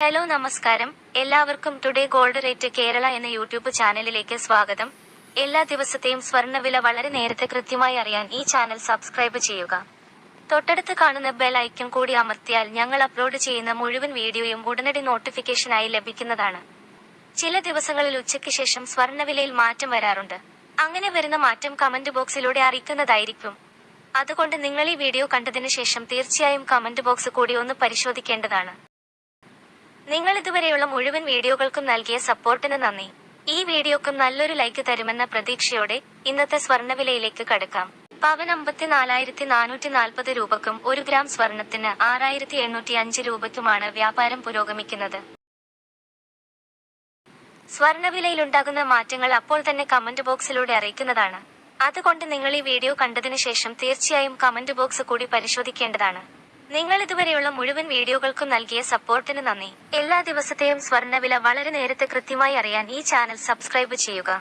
Hello നമസ്കാരം, എല്ലാവർക്കും today gold rate Kerala എന്ന യൂട്യൂബ് ചാനലിലേക്ക് സ്വാഗതം. എല്ലാ ദിവസത്തെയും സ്വർണ്ണവില വളരെ നേരത്തെ കൃത്യമായി അറിയാൻ ഈ ചാനൽ സബ്സ്ക്രൈബ് ചെയ്യുക. തൊട്ടടുത്ത് കാണുന്ന ബെൽ ഐക്കൺ കൂടി അമർത്തിയാൽ ഞങ്ങൾ അപ്ലോഡ് ചെയ്യുന്ന മുഴുവൻ വീഡിയോയും ഉടനടി നോട്ടിഫിക്കേഷനായി ലഭിക്കുന്നതാണ്. ചില ദിവസങ്ങളിൽ ഉച്ചയ്ക്ക് ശേഷം സ്വർണ്ണവിലയിൽ മാറ്റം വരാറുണ്ട്. അങ്ങനെ വരുന്ന മാറ്റം കമന്റ് ബോക്സിലൂടെ അറിയിക്കുന്നതായിരിക്കും. അതുകൊണ്ട് നിങ്ങൾ ഈ വീഡിയോ കണ്ടതിന് ശേഷം തീർച്ചയായും കമന്റ് ബോക്സ് കൂടി ഒന്ന് പരിശോധിക്കേണ്ടതാണ്. നിങ്ങൾ ഇതുവരെയുള്ള മുഴുവൻ വീഡിയോകൾക്കും നൽകിയ സപ്പോർട്ടിന് നന്ദി. ഈ വീഡിയോക്കും നല്ലൊരു ലൈക്ക് തരുമെന്ന പ്രതീക്ഷയോടെ ഇന്നത്തെ സ്വർണ്ണവിലയിലേക്ക് കടക്കാം. പവൻ 54,440 രൂപക്കും 1 ഗ്രാം സ്വർണത്തിന് 6,805 രൂപയ്ക്കുമാണ് വ്യാപാരം പുരോഗമിക്കുന്നത്. സ്വർണ്ണവിലയിലുണ്ടാകുന്ന മാറ്റങ്ങൾ അപ്പോൾ തന്നെ കമന്റ് ബോക്സിലൂടെ അറിയിക്കുന്നതാണ്. അതുകൊണ്ട് നിങ്ങൾ ഈ വീഡിയോ കണ്ടതിന് ശേഷം തീർച്ചയായും കമന്റ് ബോക്സ് കൂടി പരിശോധിക്കേണ്ടതാണ്. നിങ്ങൾ ഇതുവരെയുള്ള മുഴുവൻ വീഡിയോകൾക്കും നൽകിയ സപ്പോർട്ടിന് നന്ദി. എല്ലാ ദിവസത്തെയും സ്വർണ്ണവില വളരെ നേരത്തെ കൃത്യമായി അറിയാൻ ഈ ചാനൽ സബ്സ്ക്രൈബ് ചെയ്യുക.